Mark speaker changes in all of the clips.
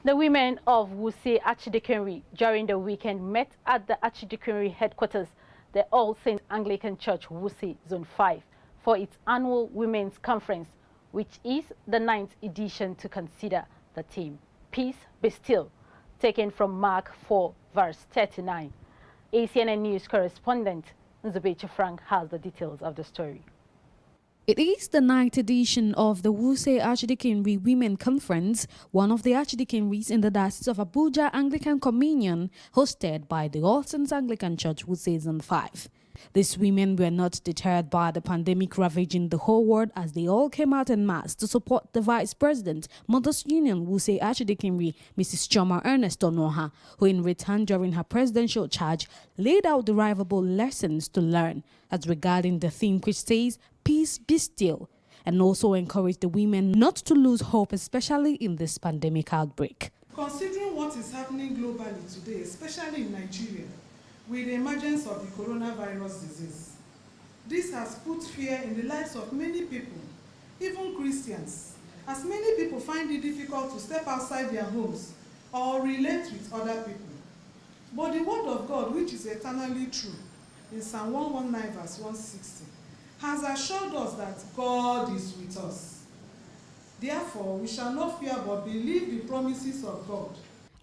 Speaker 1: The women of Wuse Archdeaconry during the weekend met at the Archdeaconry headquarters, the All Saints Anglican Church Wuse Zone 5, for its annual Women's Conference, which is the 9th edition to consider the theme, Peace Be Still, taken from Mark 4, verse 39. ACNN News correspondent Nzubecha Frank has the details of the story.
Speaker 2: It is the 9th edition of the Wuse Archdeaconry Women Conference, one of the archdeaconries in the Diocese of Abuja Anglican Communion, hosted by the All Saints Anglican Church Wuse Zone 5. These women were not deterred by the pandemic ravaging the whole world as they all came out en masse to support the Vice President, Mothers Union Wuse Archdeaconry, Mrs. CHIOMA Ernest ONUOHA, who in return during her presidential charge laid out derivable lessons to learn as regarding the theme which says, Peace be still, and also encouraged the women not to lose hope, especially in this pandemic outbreak.
Speaker 3: Considering what is happening globally today, especially in Nigeria, with the emergence of the coronavirus disease, this has put fear in the lives of many people, even Christians, as many people find it difficult to step outside their homes or relate with other people. But the word of God, which is eternally true, in Psalm 119 verse 160, has assured us that God is with us. Therefore, we shall not fear but believe the promises of God.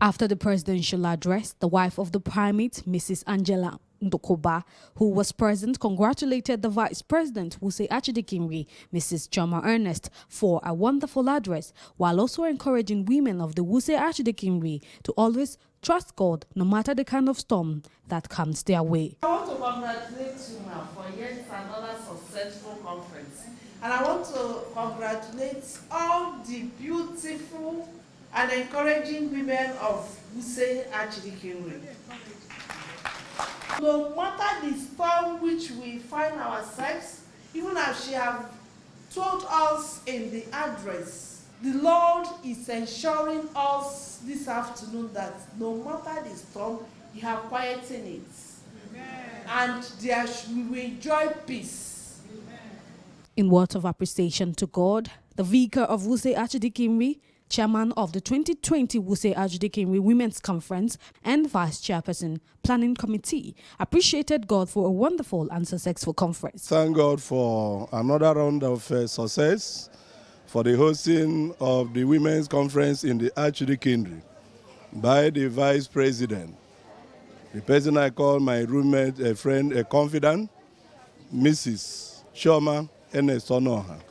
Speaker 2: After the presidential address, the wife of the primate, Mrs. Angela Ndokoba, who was present, congratulated the Vice President, Wuse Archdeaconry, Mrs. CHIOMA Ernest, for a wonderful address, while also encouraging women of the Wuse Archdeaconry to always trust God no matter the kind of storm that comes their way.
Speaker 4: I want to congratulate CHIOMA for yet another successful conference. And I want to congratulate all the beautiful and encouraging women of Wuse Archdeaconry. No matter the storm which we find ourselves, even as she has told us in the address, the Lord is ensuring us this afternoon that no matter the storm, you have quieted it. Amen. And we will enjoy peace.
Speaker 2: Amen. In words of appreciation to God, the Vicar of Wuse Archdeaconry, Chairman of the 2020 Wuse Archdeaconry Women's Conference and Vice Chairperson, Planning Committee, appreciated God for a wonderful and successful conference.
Speaker 5: Thank God for another round of success for the hosting of the Women's Conference in the Archdeaconry by the Vice President, the person I call my roommate, a friend, a confidant, Mrs. CHIOMA Ernest ONUOHA.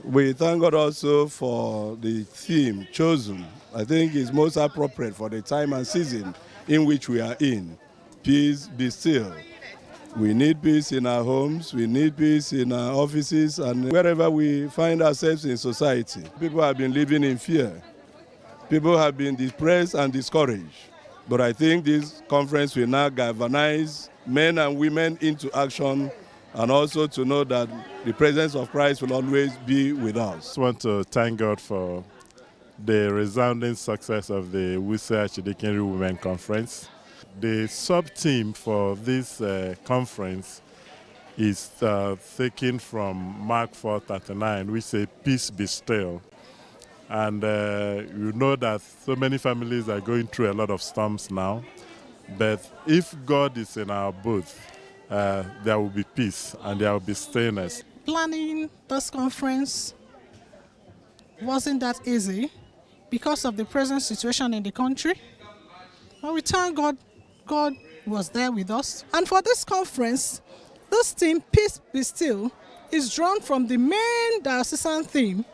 Speaker 5: We thank God also for the theme chosen. I think it's most appropriate for the time and season in which we are in. Peace be still. We need peace in our homes, we need peace in our offices, and wherever we find ourselves in society. People have been living in fear. People have been depressed and discouraged. But I think this conference will now galvanize men and women into action, and also to know that the presence of Christ will always be with us.
Speaker 6: I want to thank God for the resounding success of the Wuse Archdeaconry Women Conference. The sub-theme for this conference is taken from Mark 4:39, which says, Peace be still. And you know that so many families are going through a lot of storms now. But if God is in our boat, there will be peace and there will be stillness.
Speaker 3: Planning this conference wasn't that easy because of the present situation in the country. But we thank God, God was there with us. And for this conference, this theme, Peace Be Still, is drawn from the main diocesan theme.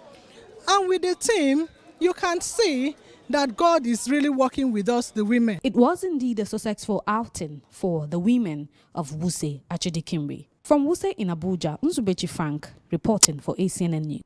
Speaker 3: And with the theme, you can see that God is really working with us, the women.
Speaker 2: It was indeed a successful outing for the women of Wuse Archdeaconry. From Wuse in Abuja, Nzubecha Frank reporting for ACNN News.